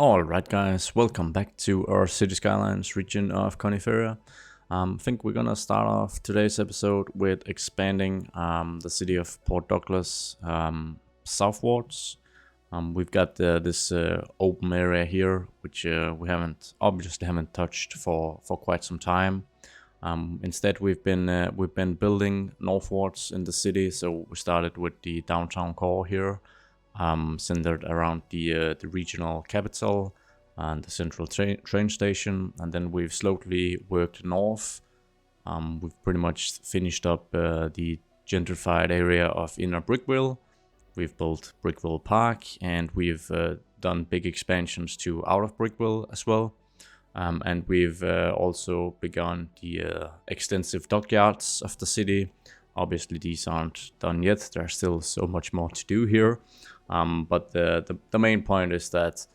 Alright guys, welcome back to our Cities Skylines region of Coniferia. I think we're gonna start off today's episode with expanding the city of Port Douglas southwards. We've got this open area here, which we obviously haven't touched for quite some time. Instead, we've been building northwards in the city. So we started with the downtown core here, centered around the regional capital and the central train station, and then we've slowly worked north. We've pretty much finished up the gentrified area of Inner Brickville. We've built Brickville Park, and we've done big expansions to out of Brickville as well. And we've also begun the extensive dockyards of the city. Obviously, these aren't done yet. There's still so much more to do here. But the main point is that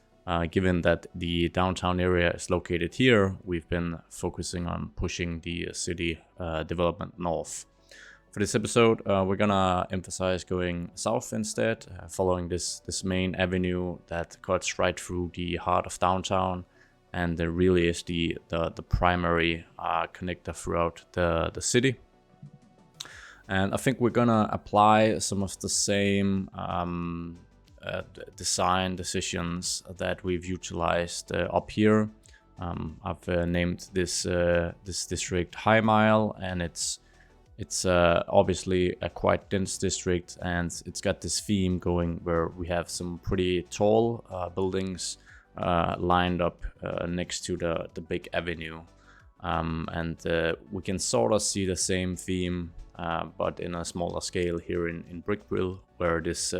given that the downtown area is located here, we've been focusing on pushing the city development north. For this episode, we're gonna emphasize going south instead, following this main avenue that cuts right through the heart of downtown, and there really is the primary connector throughout the city. And I think we're gonna apply some of the same design decisions that we've utilized up here. I've named this district High Mile, and it's obviously a quite dense district, and it's got this theme going where we have some pretty tall buildings lined up next to the big avenue, and we can sort of see the same theme, but in a smaller scale here in Brickville, where this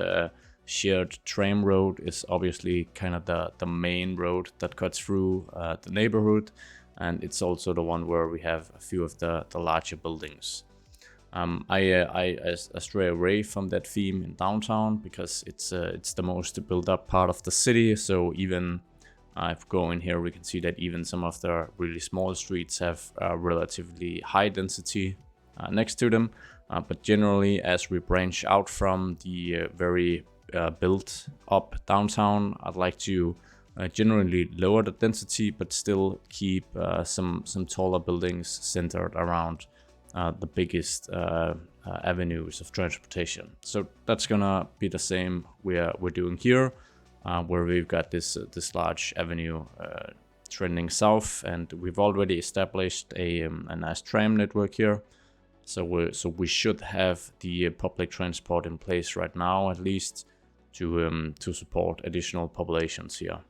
shared tram road is obviously kind of the main road that cuts through the neighborhood, and it's also the one where we have a few of the larger buildings. I stray away from that theme in downtown because it's the most built up part of the city. So even if we go in here, we can see that even some of the really small streets have relatively high density next to them. But generally, as we branch out from the very built up downtown, I'd like to generally lower the density, but still keep some taller buildings centered around the biggest avenues of transportation. So that's gonna be the same we're doing here, where we've got this large avenue trending south, and we've already established a nice tram network here. So we should have the public transport in place right now, at least, to support additional populations here.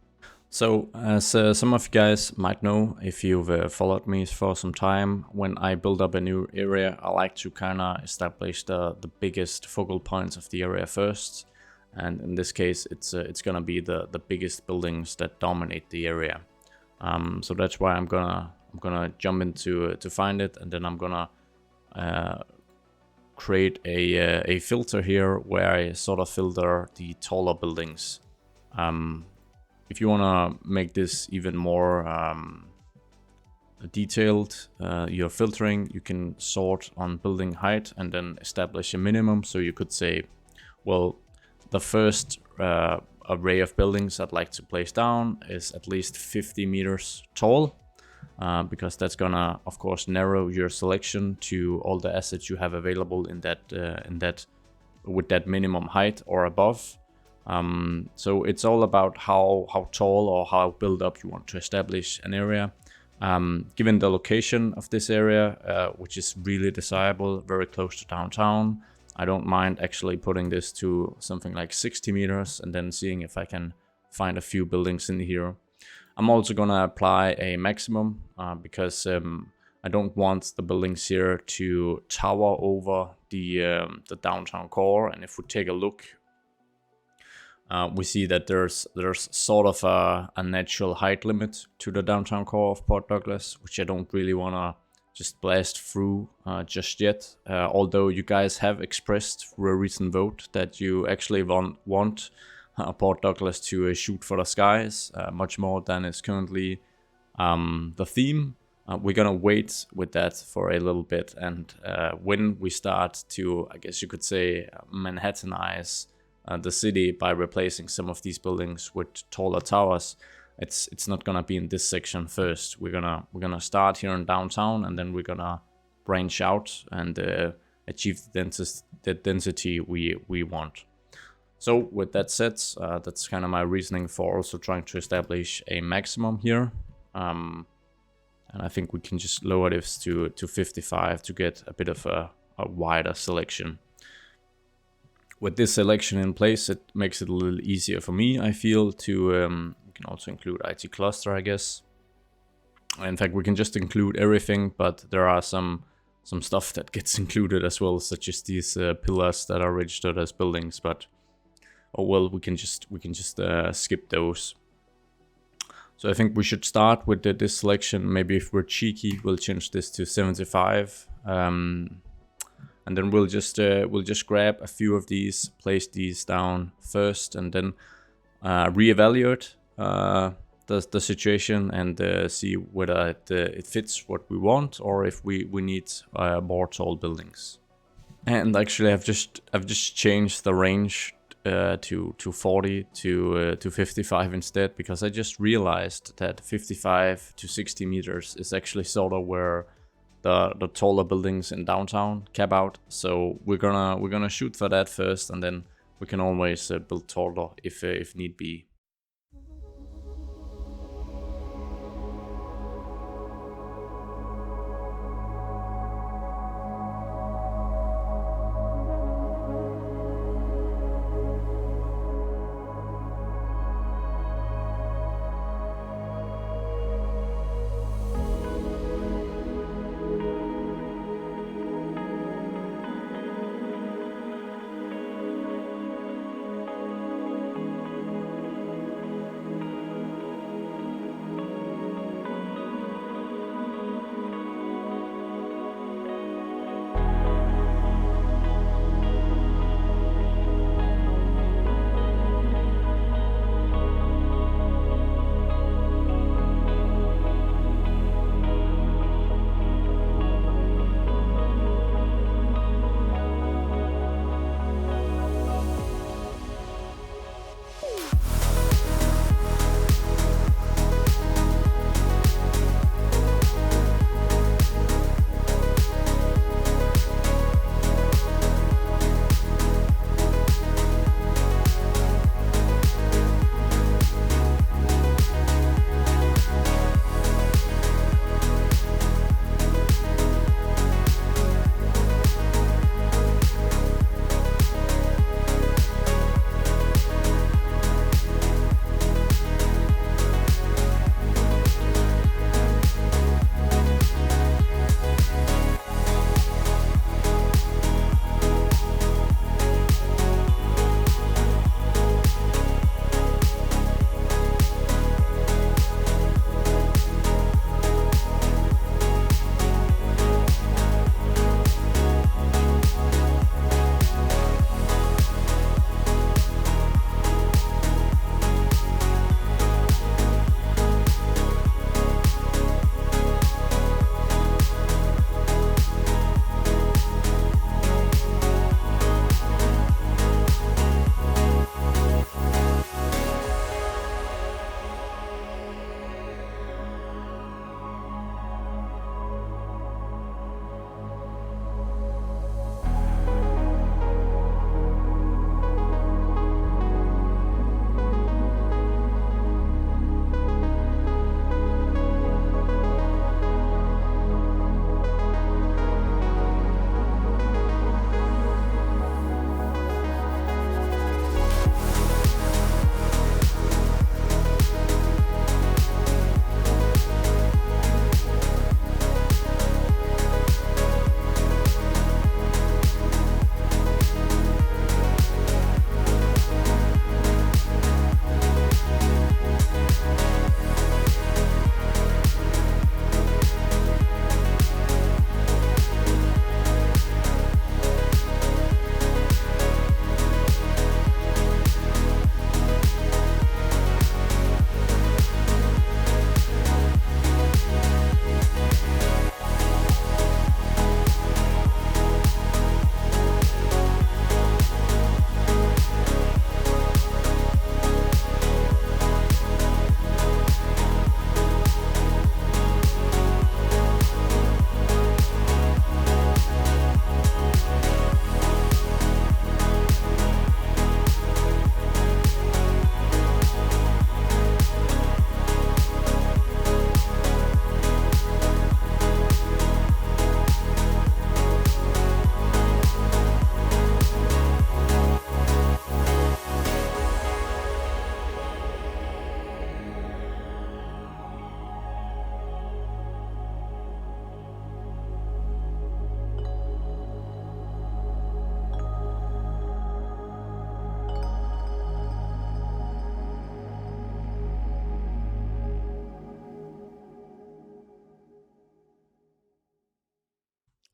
So, as some of you guys might know, if you've followed me for some time, when I build up a new area, I like to kind of establish the biggest focal points of the area first. And in this case, it's gonna be the biggest buildings that dominate the area. So that's why I'm gonna jump into to find it, and then I'm gonna create a filter here where I sort of filter the taller buildings. If you want to make this even more detailed, your filtering, you can sort on building height and then establish a minimum. So you could say, well, the first array of buildings I'd like to place down is at least 50 meters tall, because that's gonna, of course, narrow your selection to all the assets you have available in that with that minimum height or above. So it's all about how tall or how built up you want to establish an area. Given the location of this area, which is really desirable, very close to downtown, I don't mind actually putting this to something like 60 meters and then seeing if I can find a few buildings in here. I'm also gonna apply a maximum because I don't want the buildings here to tower over the downtown core. And if we take a look, we see that there's sort of a natural height limit to the downtown core of Port Douglas, which I don't really want to just blast through just yet. Although you guys have expressed through a recent vote that you actually want Port Douglas to shoot for the skies much more than is currently the theme. We're gonna wait with that for a little bit, and when we start to, I guess you could say, Manhattanize the city by replacing some of these buildings with taller towers, it's not gonna be in this section first. We're gonna start here in downtown, and then we're gonna branch out and achieve the density we want. So with that said, that's kind of my reasoning for also trying to establish a maximum here. And I think we can just lower this to 55 to get a bit of a wider selection. With this selection in place, it makes it a little easier for me, I feel, to we can also include IT cluster, I guess. In fact, we can just include everything, but there are some stuff that gets included as well, such as these pillars that are registered as buildings. But oh well, we can just skip those. So I think we should start with this selection. Maybe if we're cheeky, we'll change this to 75. And then we'll just grab a few of these, place these down first, and then reevaluate the situation and see whether it fits what we want, or if we need more tall buildings. And actually, I've just changed the range to 40 to 55 instead, because I just realized that 55 to 60 meters is actually sort of where the taller buildings in downtown cap out. So we're gonna shoot for that first, and then we can always build taller if need be.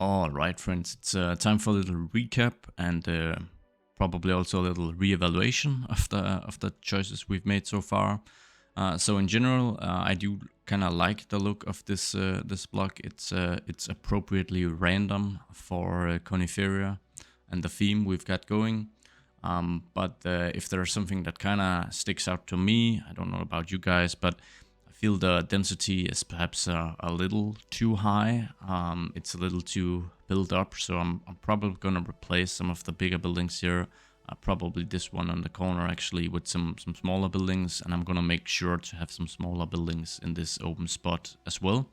All right, friends, it's time for a little recap and probably also a little reevaluation of the choices we've made so far. So in general, I do kind of like the look of this block. It's appropriately random for Coniferia and the theme we've got going. But if there's something that kind of sticks out to me, I don't know about you guys, but I feel the density is perhaps a little too high. It's a little too built up, so I'm probably gonna replace some of the bigger buildings here. Probably this one on the corner actually with some smaller buildings, and I'm gonna make sure to have some smaller buildings in this open spot as well.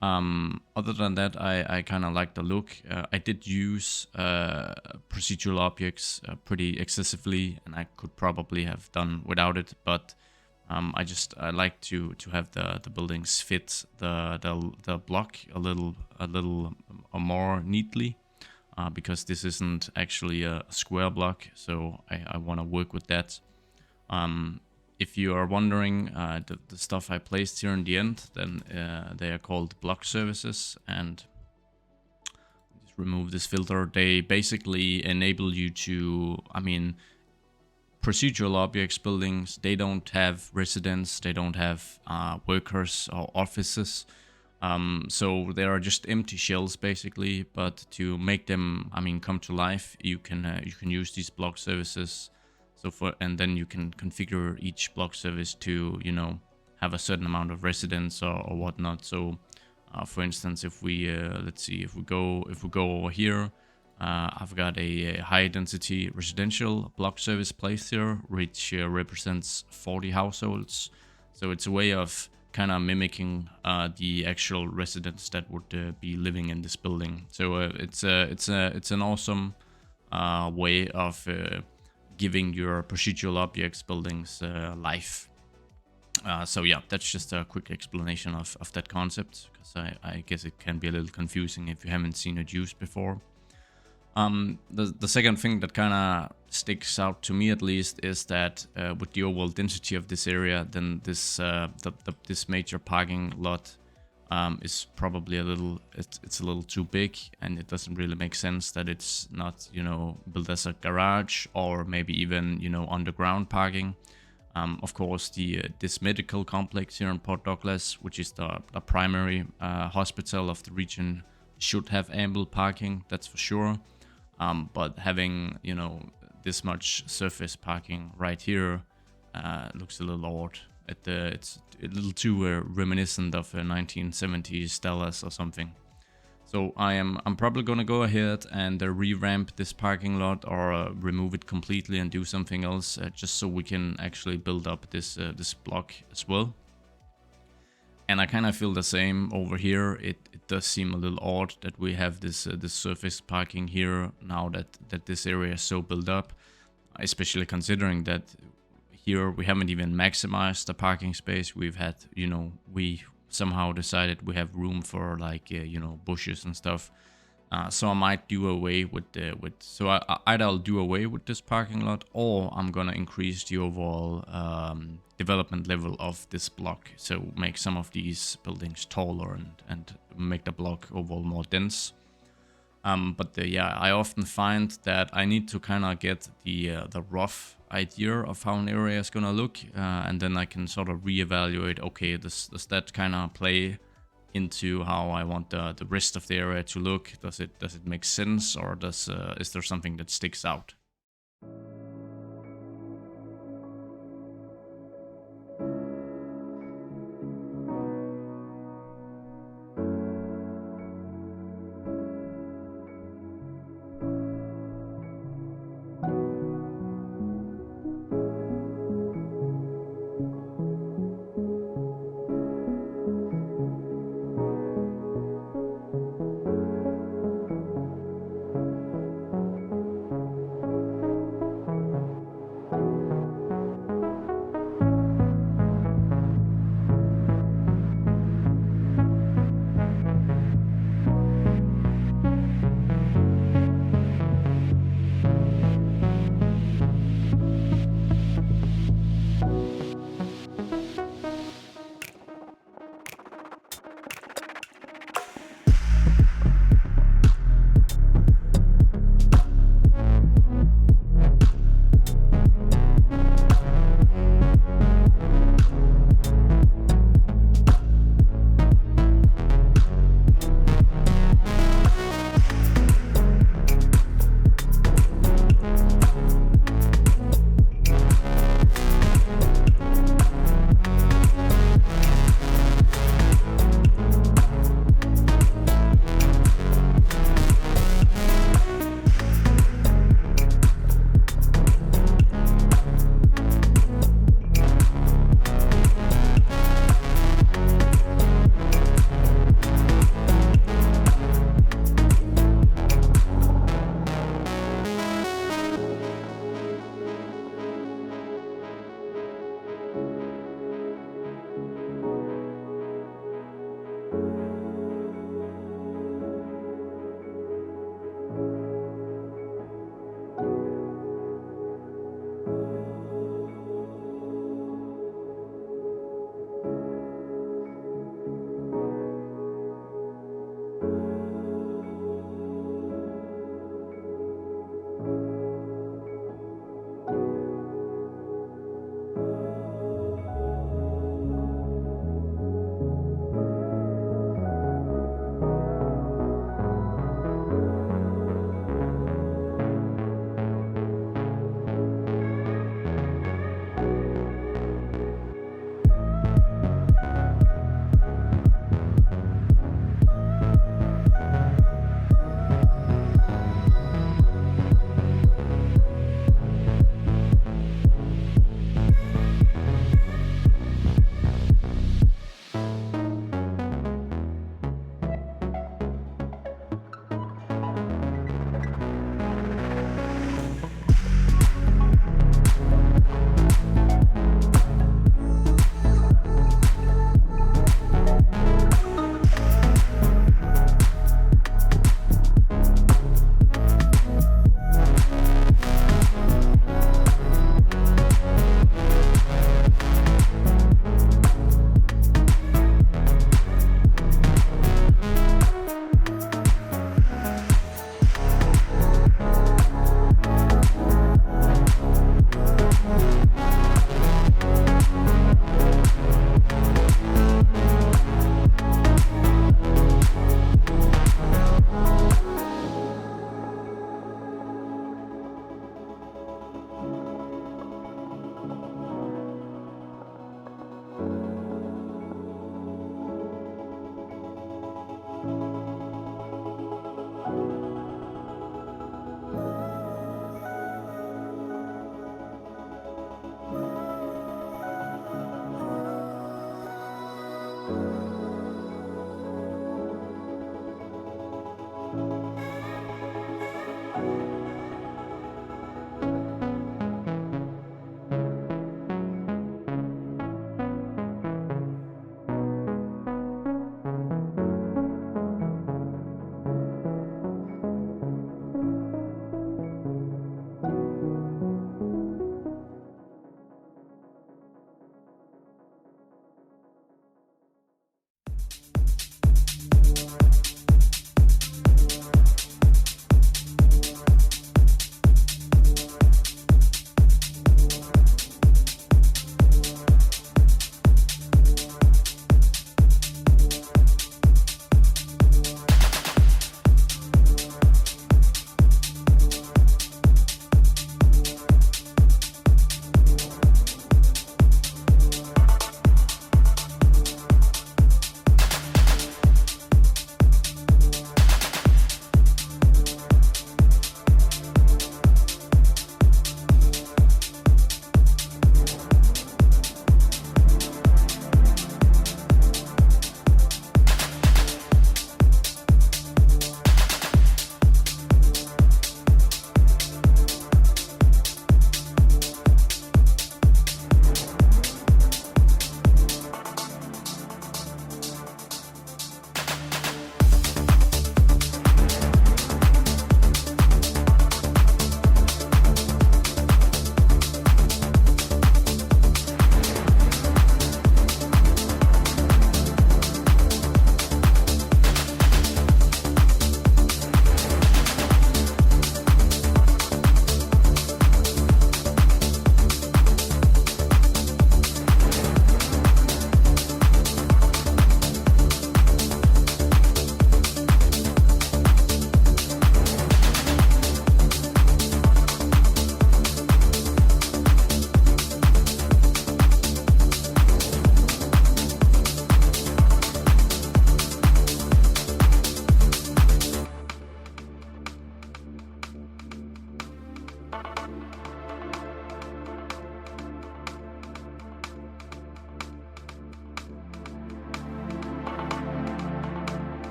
Other than that, I kind of like the look. I did use procedural objects pretty excessively, and I could probably have done without it, but I like to have the buildings fit the block a little more neatly. Because this isn't actually a square block, so I want to work with that. If you are wondering, the stuff I placed here in the end, then they are called block services, and just remove this filter. They basically enable you to, I mean, procedural objects, buildings, they don't have residents, they don't have workers or offices. So they are just empty shells basically, but to make them, I mean, come to life, you can use these block services. And then you can configure each block service to, you know, have a certain amount of residents or whatnot. So, for instance, if we let's see, if we go over here, I've got a high density residential block service placed here, which represents 40 households. So it's a way of kind of mimicking the actual residents that would be living in this building. So it's an awesome way of giving your procedural objects buildings life. So yeah, that's just a quick explanation of that concept, because I guess it can be a little confusing if you haven't seen it used before. The second thing that kind of sticks out to me, at least, is that with the overall density of this area, then this this major parking lot is probably a little, it's a little too big, and it doesn't really make sense that it's not, you know, built as a garage or maybe even, you know, underground parking. Of course, this medical complex here in Port Douglas, which is the primary hospital of the region, should have ample parking, that's for sure. But having, you know, this much surface parking right here looks a little odd. It's a little too reminiscent of a 1970s Dallas or something. So I'm probably gonna go ahead and revamp this parking lot, or remove it completely and do something else, just so we can actually build up this this block as well. And I kind of feel the same over here. It does seem a little odd that we have this this surface parking here now that this area is so built up, especially considering that here we haven't even maximized the parking space. We've had, you know, we somehow decided we have room for like you know, bushes and stuff. So I might do away with either I'll do away with this parking lot, or I'm gonna increase the overall development level of this block, so make some of these buildings taller and make the block overall more dense. But yeah, I often find that I need to kind of get the rough idea of how an area is gonna look, and then I can sort of reevaluate. Okay, does that kind of play into how I want the rest of the area to look? Does it make sense, or is there something that sticks out?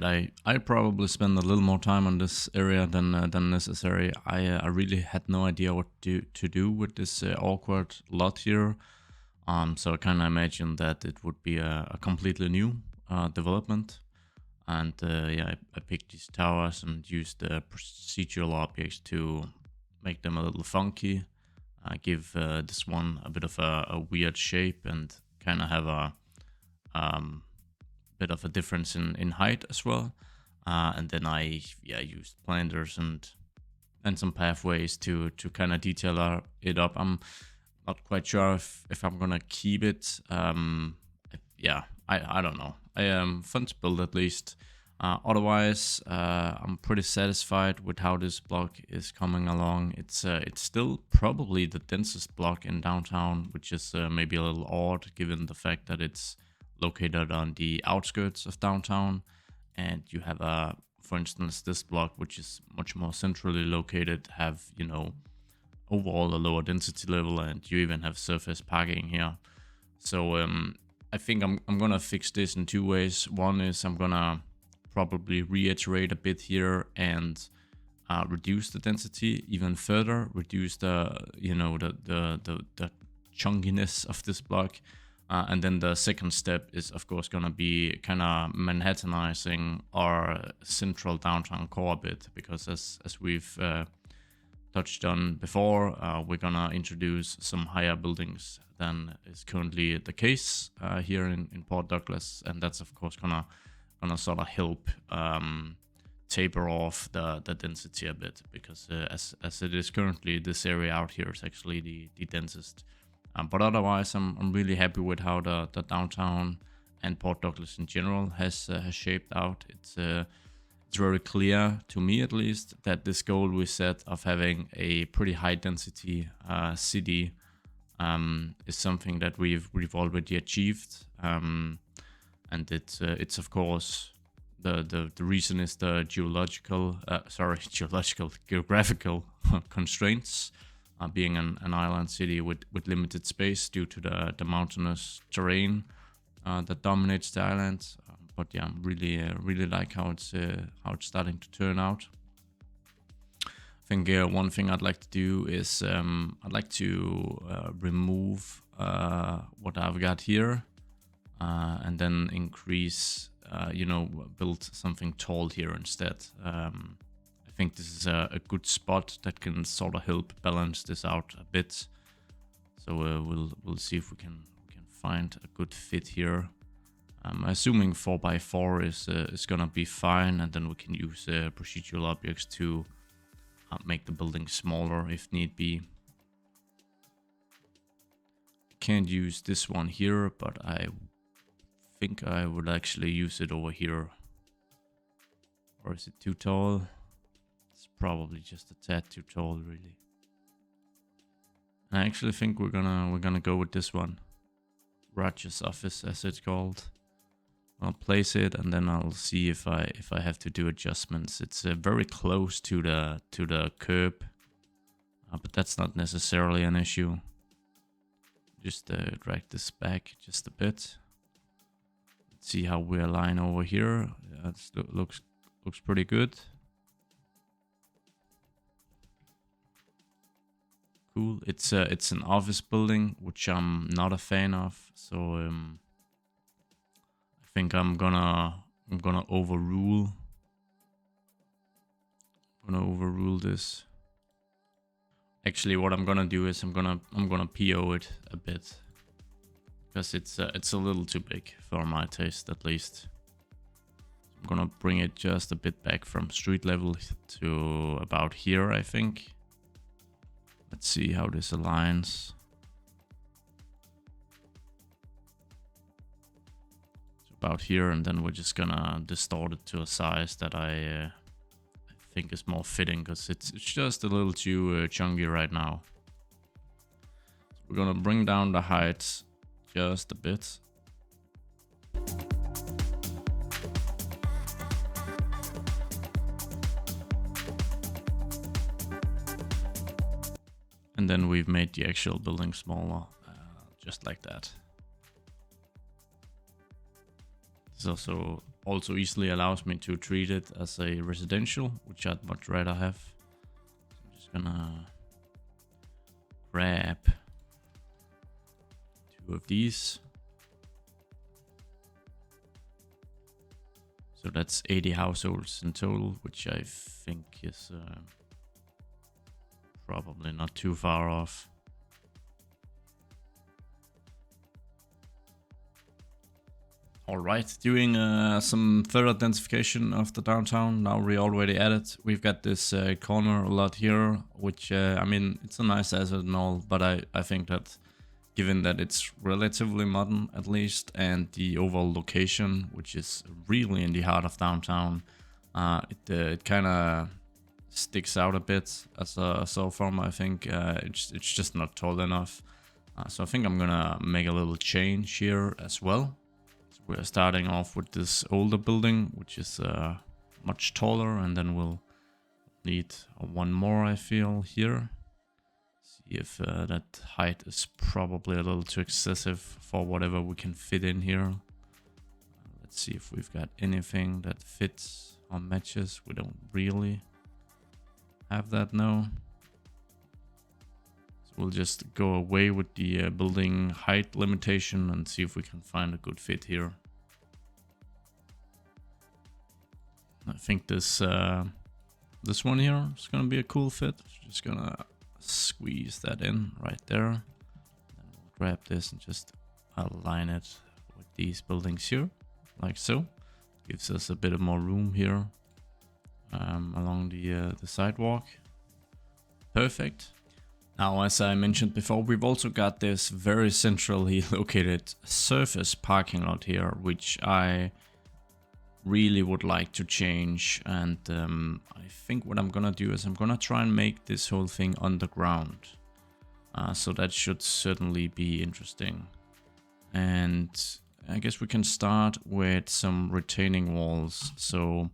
right. I probably spend a little more time on this area than necessary. I really had no idea what to do with this awkward lot here. So I kind of imagined that it would be a completely new development. And yeah, I picked these towers and used the procedural objects to make them a little funky. Give this one a bit of a weird shape and kind of have a bit of a difference in height as well. And then I used planters and some pathways to kind of detail it up. I'm not quite sure if I'm gonna keep it. Yeah, I don't know. Fun to build at least. Otherwise, I'm pretty satisfied with how this block is coming along. It's still probably the densest block in downtown, which is maybe a little odd given the fact that it's located on the outskirts of downtown, and you have for instance, this block, which is much more centrally located, have, you know, overall a lower density level, and you even have surface parking here. So I think I'm gonna fix this in two ways. One is I'm gonna probably reiterate a bit here and reduce the density even further, reduce the, you know, the chunkiness of this block. And then the second step is, of course, going to be kind of Manhattanizing our central downtown core a bit, because as we've touched on before, we're going to introduce some higher buildings than is currently the case here in Port Douglas. And that's, of course, gonna sort of help taper off the density a bit, because as it is currently, this area out here is actually the densest. But otherwise, I'm really happy with how the downtown and Port Douglas in general has shaped out. It's very clear, to me at least, that this goal we set of having a pretty high density city is something that we've already achieved. And it's of course the reason is the geographical constraints. Being an island city with limited space due to the mountainous terrain that dominates the island. But yeah, I'm really like how it's starting to turn out. I think one thing I'd like to do is I'd like to remove what I've got here and then increase, build something tall here instead. I think this is a good spot that can sort of help balance this out a bit. So we'll see if we can find a good fit here. Assuming 4x4 is gonna be fine, and then we can use procedural objects to make the building smaller if need be. Can't use this one here, but I think I would actually use it over here. Or is it too tall? It's probably just a tad too tall, really. I actually think we're gonna go with this one, Roger's office, as it's called. I'll place it, and then I'll see if I have to do adjustments. It's very close to the curb, but that's not necessarily an issue. Just drag this back just a bit. Let's see how we align over here. It looks pretty good. Cool. It's an office building, which I'm not a fan of. So I think I'm gonna overrule. This. Actually, what I'm gonna do is I'm gonna PO it a bit, because it's a little too big for my taste, at least. I'm gonna bring it just a bit back from street level to about here, I think. Let's see how this aligns. So about here, and then we're just gonna distort it to a size that I think is more fitting, because it's just a little too chunky right now. So we're gonna bring down the height just a bit. And then we've made the actual building smaller, just like that. There's also also easily allows me to treat it as a residential, which I'd much rather have. So I'm just gonna grab 2 of these. So that's 80 households in total, which I think is probably not too far off. Alright, doing some further densification of the downtown. Now we already added. We've got this corner a lot here, which, I mean, it's a nice asset and all, but I think that given that it's relatively modern at least, and the overall location, which is really in the heart of downtown, it kind of sticks out a bit as a cell phone. I think it's just not tall enough. So I think I'm gonna make a little change here as well. So we're starting off with this older building, which is much taller, and then we'll need one more, I feel, here. See if that height is probably a little too excessive for whatever we can fit in here. Let's see if we've got anything that fits or matches. We don't really have that now. So we'll just go away with the building height limitation and see if we can find a good fit here. I think this one here is gonna be a cool fit. Just gonna squeeze that in right there. Then we'll grab this and just align it with these buildings here, like so. Gives us a bit of more room here along the sidewalk. Perfect. Now, as I mentioned before, we've also got this very centrally located surface parking lot here, which I really would like to change. And I think what I'm gonna do is I'm gonna try and make this whole thing underground. So that should certainly be interesting. And I guess we can start with some retaining walls. So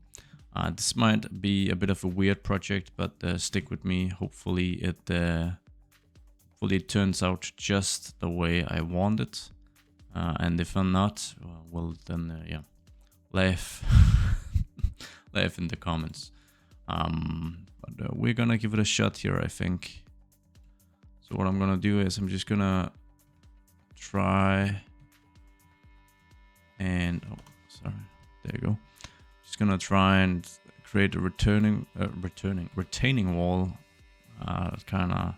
this might be a bit of a weird project, but stick with me. Hopefully it turns out just the way I want it. And if I'm not, well then yeah, laugh laugh in the comments. But we're gonna give it a shot here, I think. So what I'm gonna do is I'm just gonna try and there you go. Just gonna try and create a retaining wall that kind of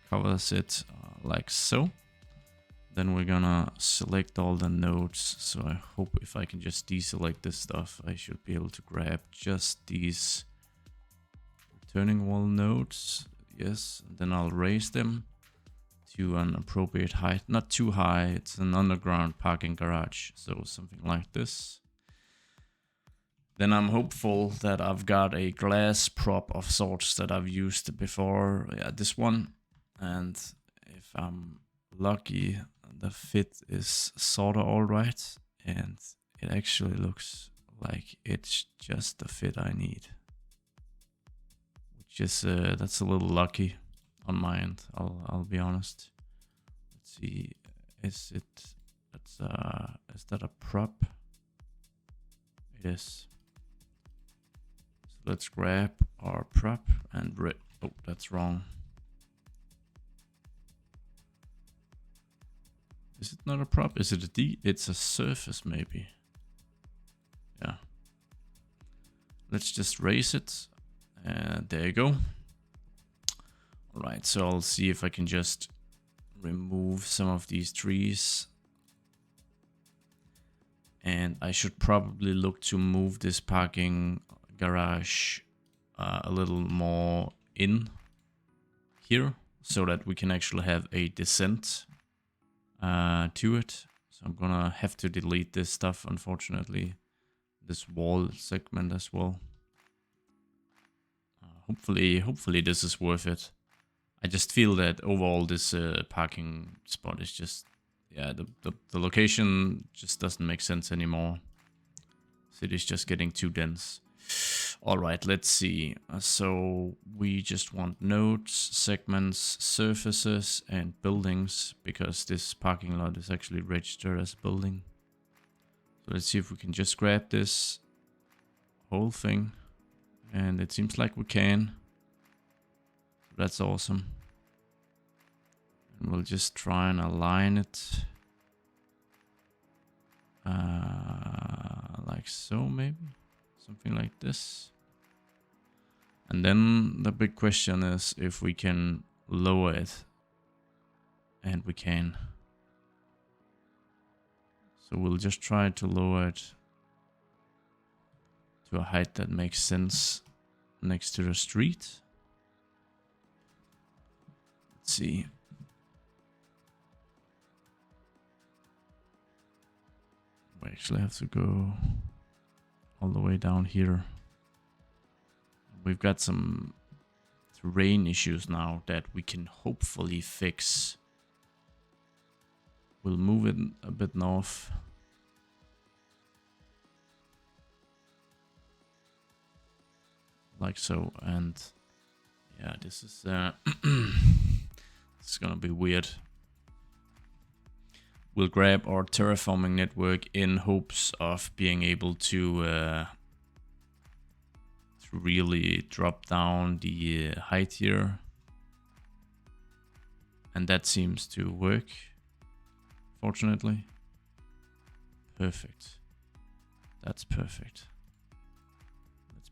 covers it like so. Then we're gonna select all the nodes. So I hope if I can just deselect this stuff, I should be able to grab just these retaining wall nodes. Yes, and then I'll raise them to an appropriate height. Not too high, it's an underground parking garage. So something like this. Then I'm hopeful that I've got a glass prop of sorts that I've used before. Yeah, this one. And if I'm lucky, the fit is sort of alright, and it actually looks like it's just the fit I need, which is that's a little lucky on my end. I'll be honest. Let's see, is that a prop? It is. So let's grab our prop and oh, that's wrong. Is it not a prop? Is it a D? It's a surface, maybe. Yeah. Let's just raise it. There you go. Alright, so I'll see if I can just remove some of these trees. And I should probably look to move this parking garage a little more in here, so that we can actually have a descent to it. So I'm gonna have to delete this stuff, unfortunately, this wall segment as well. Hopefully this is worth it. I just feel that overall this parking spot is just, yeah, the location just doesn't make sense anymore. City's just getting too dense. Alright, let's see. So we just want nodes, segments, surfaces, and buildings, because this parking lot is actually registered as a building. So So let's see if we can just grab this whole thing. And it seems like we can. So that's awesome. And we'll just try and align it. Like so, maybe. Something like this. And then the big question is if we can lower it. And we can. So we'll just try to lower it to a height that makes sense next to the street. Let's see. We actually have to go all the way down here. We've got some terrain issues now that we can hopefully fix. We'll move it a bit north. Like so, and yeah, this is it's gonna be weird. We'll grab our terraforming network in hopes of being able to really drop down the height here, and that seems to work. Fortunately, perfect. That's perfect.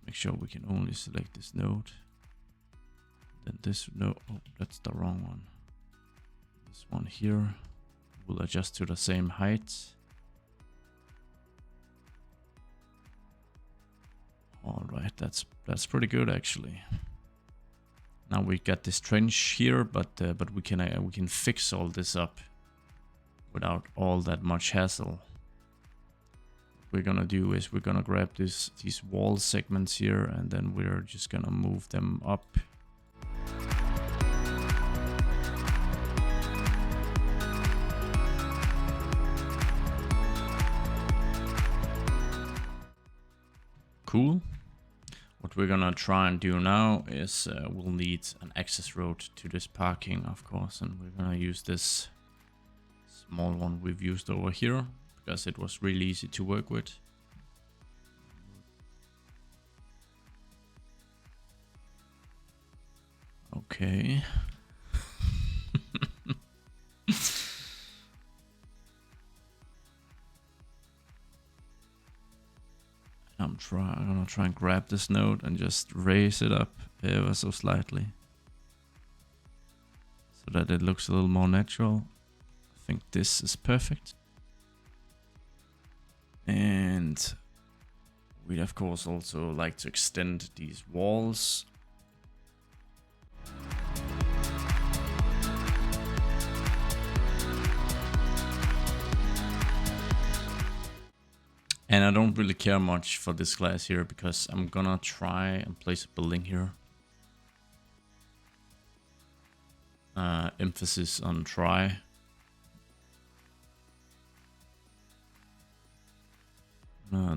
Make sure we can only select this node. Then this node, oh, that's the wrong one. This one here will adjust to the same height. All right, that's pretty good actually. Now we got this trench here, but we can fix all this up without all that much hassle. We're gonna do is we're gonna grab these wall segments here, and then we're just gonna move them up. Cool. What we're gonna try and do now is we'll need an access road to this parking, of course, and we're gonna use this small one we've used over here, because it was really easy to work with. Okay. I'm gonna try and grab this node and just raise it up ever so slightly, so that it looks a little more natural. I think this is perfect. And we'd of course also like to extend these walls. And I don't really care much for this glass here, because I'm gonna try and place a building here. Emphasis on try.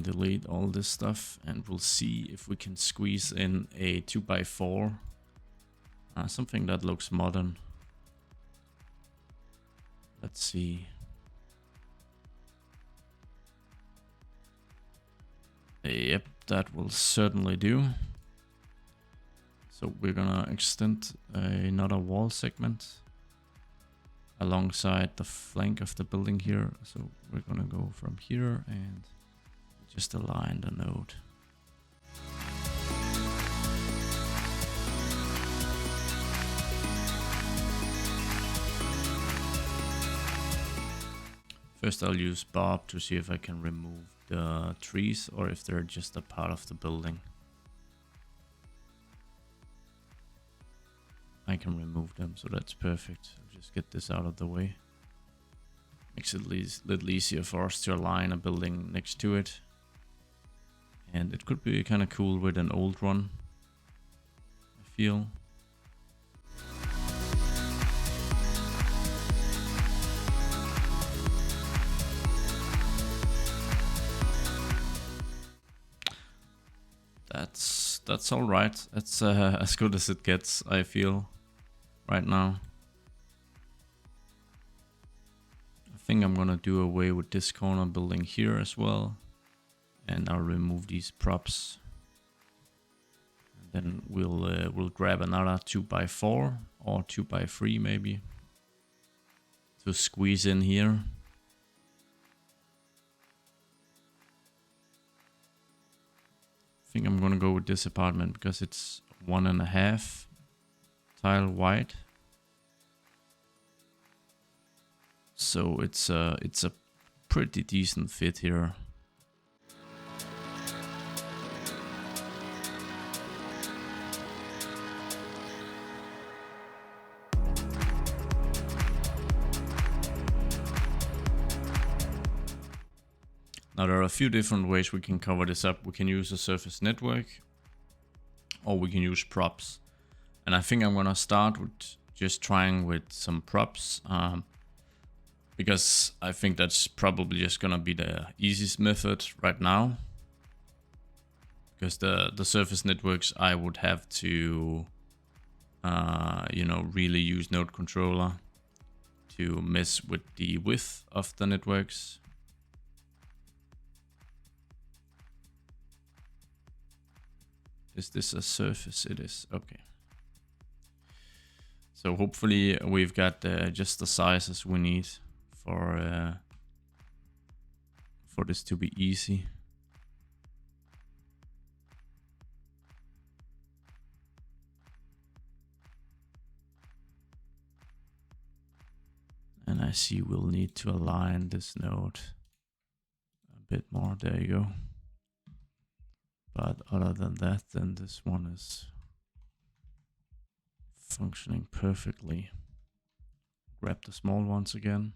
Delete all this stuff, and we'll see if we can squeeze in a 2x4. Something that looks modern. Let's see. Yep, that will certainly do. So we're gonna extend another wall segment alongside the flank of the building here. So we're gonna go from here and just align the node. First I'll use Bob to see if I can remove the trees or if they're just a part of the building. I can remove them, so that's perfect. I'll just get this out of the way. Makes it a little easier for us to align a building next to it. And it could be kind of cool with an old one, I feel. That's all right. That's as good as it gets, I feel, right now. I think I'm gonna do away with this corner building here as well. And I'll remove these props. And then we'll grab another 2x4 or 2x3 maybe to squeeze in here. I think I'm gonna go with this apartment because it's 1.5 tile wide. So it's a pretty decent fit here. Now there are a few different ways we can cover this up. We can use a surface network or we can use props. And I think I'm gonna start with just trying with some props because I think that's probably just gonna be the easiest method right now. Because the surface networks I would have to you know, really use node controller to mess with the width of the networks. Is this a surface? It is. Okay. So hopefully we've got just the sizes we need for this to be easy. And I see we'll need to align this node a bit more. There you go. But other than that, then this one is functioning perfectly. Grab the small ones again.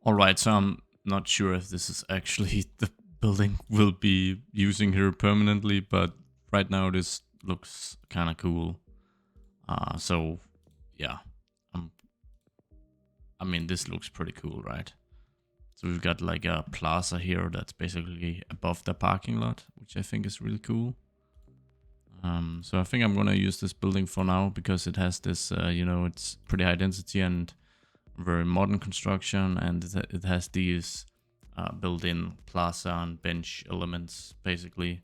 Alright, so I'm not sure if this is actually the building we'll be using here permanently, but right now this looks kind of cool. So yeah, I mean, this looks pretty cool, right? So we've got like a plaza here that's basically above the parking lot, which I think is really cool. So I think I'm gonna use this building for now because it has this, you know, it's pretty high density and very modern construction, and it has these built-in plaza and bench elements basically,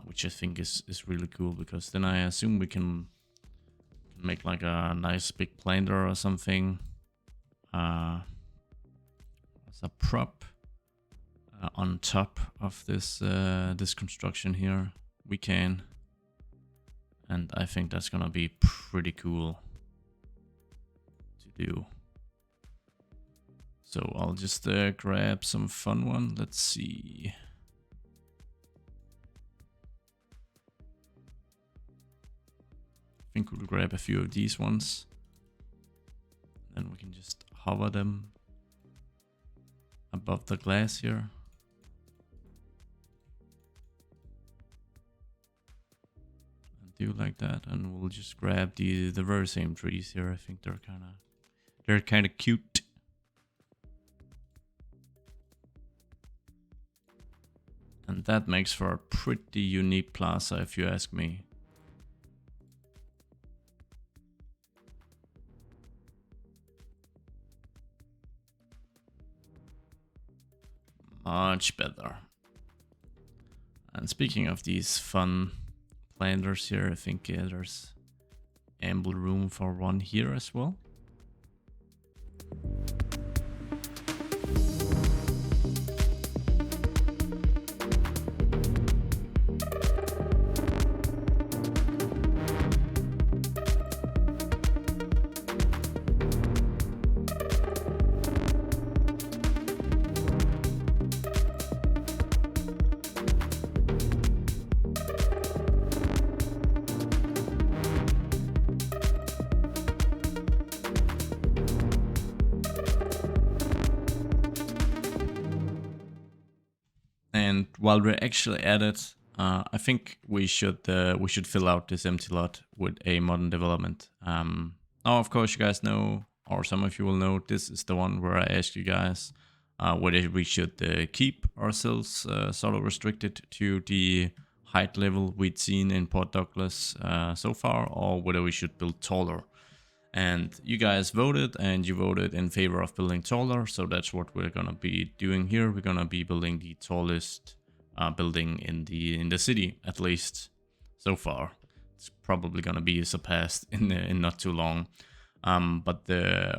which I think is really cool because then I assume we can make like a nice big planer or something as a prop on top of this this construction here. We can, and I think that's gonna be pretty cool to do. So I'll just grab some fun one. Let's see. I think we'll grab a few of these ones. Then we can just hover them above the glass here. And do like that. And we'll just grab the very same trees here. I think they're kind of cute. And that makes for a pretty unique plaza, if you ask me. Much better. And speaking of these fun planters here, I think there's ample room for one here as well. And while we're actually at it, I think we should fill out this empty lot with a modern development. Now, of course, you guys know, or some of you will know, this is the one where I ask you guys whether we should keep ourselves sort of restricted to the height level we'd seen in Port Douglas so far, or whether we should build taller. And you guys voted, and you voted in favor of building taller, so that's what we're gonna be doing here. We're gonna be building the tallest building in the city, at least so far. It's probably gonna be surpassed in not too long. But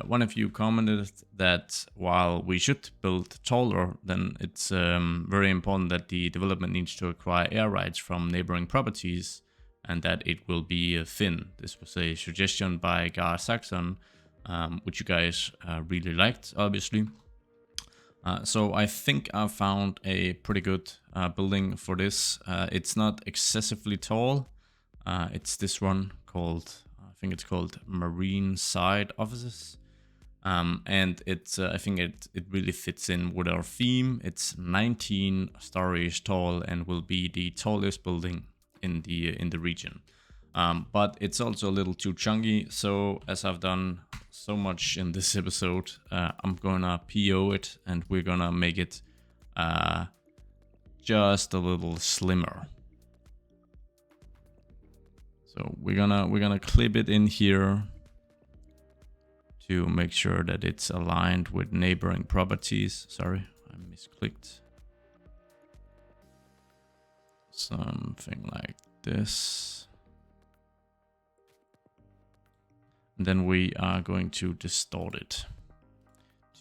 one of you commented that while we should build taller, then it's very important that the development needs to acquire air rights from neighboring properties, and that it will be thin. This was a suggestion by Gar Saxon, which you guys really liked, obviously. So I think I found a pretty good building for this. It's not excessively tall. It's this one called, I think it's called Marine Side Offices. And it's I think it really fits in with our theme. It's 19 stories tall and will be the tallest building in the region. But it's also a little too chunky, so as I've done so much in this episode, I'm gonna PO it, and we're gonna make it just a little slimmer. So we're gonna clip it in here to make sure that it's aligned with neighboring properties. Sorry, I misclicked. Something like this. And then we are going to distort it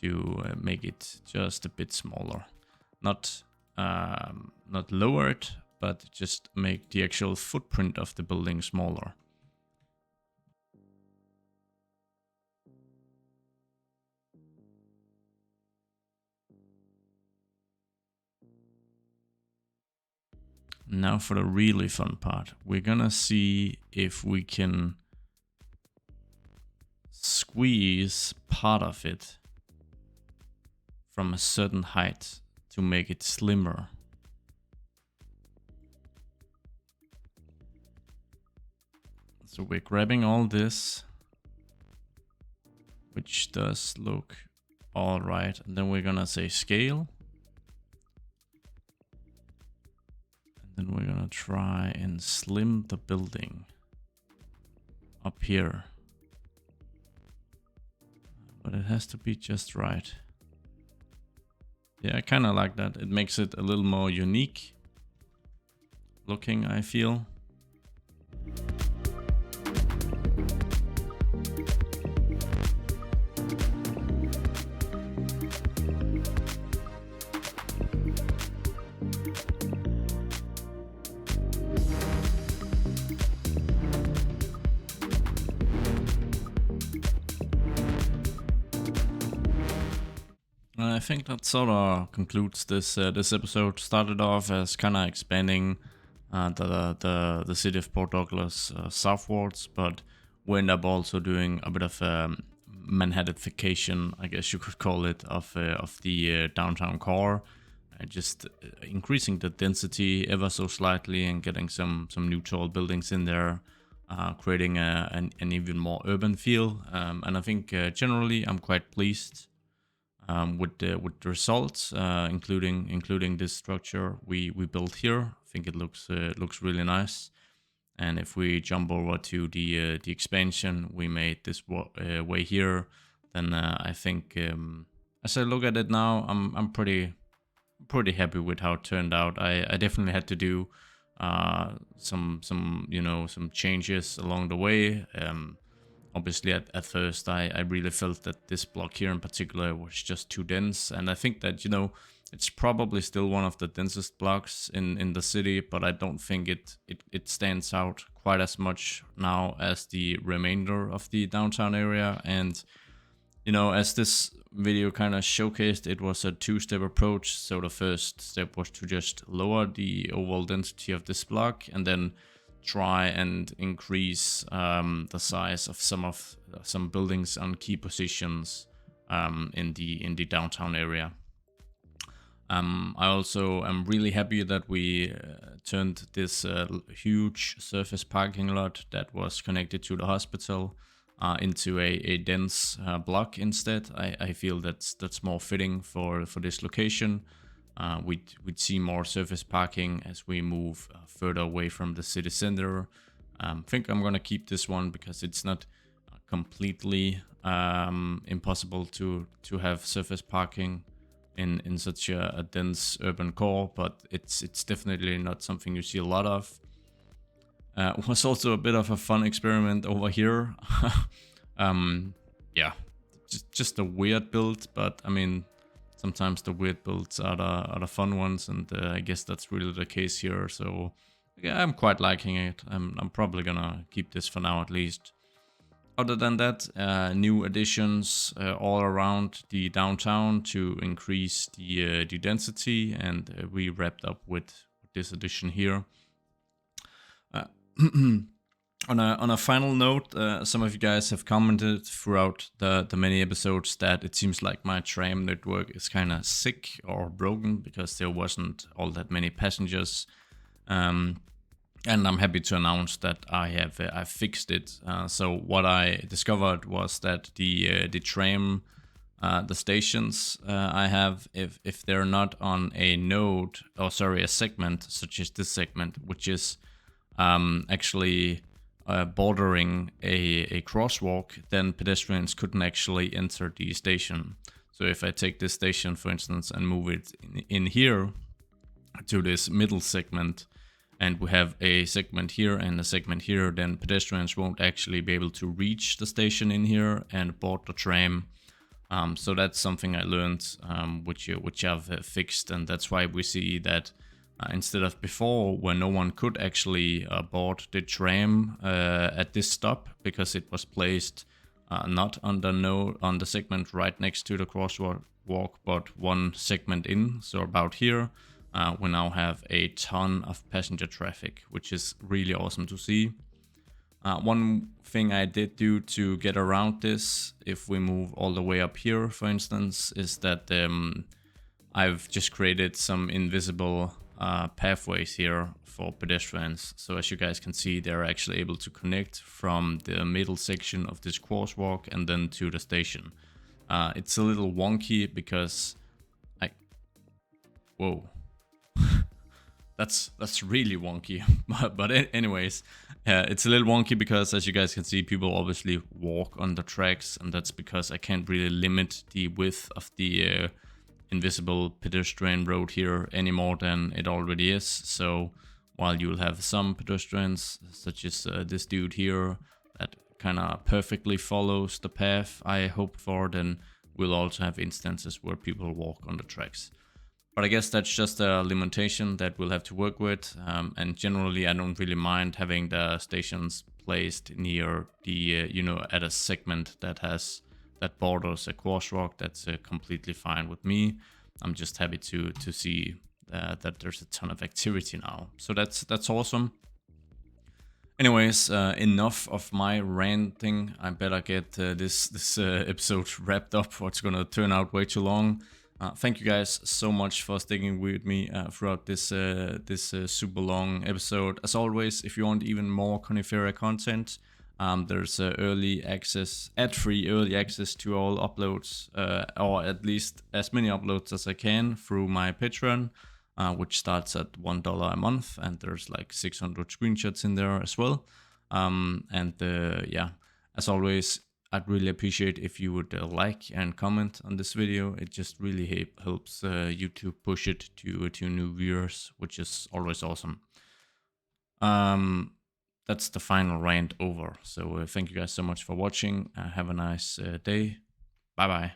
to make it just a bit smaller. Not lower it, but just make the actual footprint of the building smaller. Now for the really fun part. We're gonna see if we can squeeze part of it from a certain height to make it slimmer. So we're grabbing all this, which does look all right, and then we're gonna say scale. And then we're gonna try and slim the building up here. But it has to be just right. Yeah, I kind of like that. It makes it a little more unique looking, I feel. I think that sort of concludes this episode. Started off as kind of expanding the city of Port Douglas southwards, but we end up also doing a bit of Manhattanification, I guess you could call it, of the downtown core, just increasing the density ever so slightly and getting some new tall buildings in there, creating an even more urban feel. And I think generally I'm quite pleased with the results, including this structure we built here. I think it looks really nice. And if we jump over to the expansion we made this way here, then I think as I look at it now, I'm pretty happy with how it turned out. I definitely had to do some changes along the way. Obviously, at first, I really felt that this block here in particular was just too dense. And I think that, it's probably still one of the densest blocks in the city, but I don't think it stands out quite as much now as the remainder of the downtown area. And, as this video kind of showcased, it was a two-step approach. So the first step was to just lower the overall density of this block, and then try and increase the size of some buildings on key positions in the downtown area. I also am really happy that we turned this huge surface parking lot that was connected to the hospital into a dense block instead. I feel that's more fitting for this location. We'd see more surface parking as we move further away from the city center. I think I'm gonna keep this one because it's not completely impossible to have surface parking in such a dense urban core, but it's definitely not something you see a lot of. It was also a bit of a fun experiment over here. Yeah, just a weird build, but I mean, sometimes the weird builds are the fun ones, and I guess that's really the case here. So yeah, I'm quite liking it. I'm probably gonna keep this for now at least. Other than that, new additions all around the downtown to increase the density, and we wrapped up with this addition here. On a final note, some of you guys have commented throughout the many episodes that it seems like my tram network is kind of sick or broken because there wasn't all that many passengers. And I'm happy to announce that I fixed it. So what I discovered was that the tram, the stations I have, if they're not on a node, or sorry, a segment such as this segment, which is actually bordering a crosswalk, then pedestrians couldn't actually enter the station. So if I take this station, for instance, and move it in here to this middle segment, and we have a segment here and a segment here, then pedestrians won't actually be able to reach the station in here and board the tram. So that's something I learned, which I've fixed, and that's why we see that instead of before, where no one could actually board the tram at this stop because it was placed not on the segment right next to the crosswalk, but one segment in, so about here. We now have a ton of passenger traffic, which is really awesome to see. One thing I did do to get around this, if we move all the way up here, for instance, is that I've just created some invisible pathways here for pedestrians. So as you guys can see, they're actually able to connect from the middle section of this crosswalk and then to the station. It's a little wonky because whoa. That's really wonky. But anyways, it's a little wonky because, as you guys can see, people obviously walk on the tracks, and that's because I can't really limit the width of the invisible pedestrian road here any more than it already is. So while you'll have some pedestrians, such as this dude here, that kind of perfectly follows the path I hope for, then we'll also have instances where people walk on the tracks. But I guess that's just a limitation that we'll have to work with. And generally, I don't really mind having the stations placed near the, at a segment that borders a crosswalk. That's completely fine with me. I'm just happy to see that there's a ton of activity now. So that's awesome. Anyways, enough of my ranting. I better get this episode wrapped up, or it's gonna turn out way too long. Thank you guys so much for sticking with me throughout this super long episode. As always, if you want even more Conifera content, there's early access, ad-free early access to all uploads, or at least as many uploads as I can through my Patreon, which starts at $1 a month, and there's like 600 screenshots in there as well. Yeah, as always, I'd really appreciate if you would like and comment on this video. It just really helps YouTube push it to new viewers, which is always awesome. That's the final rant over. So thank you guys so much for watching. Have a nice day. Bye bye.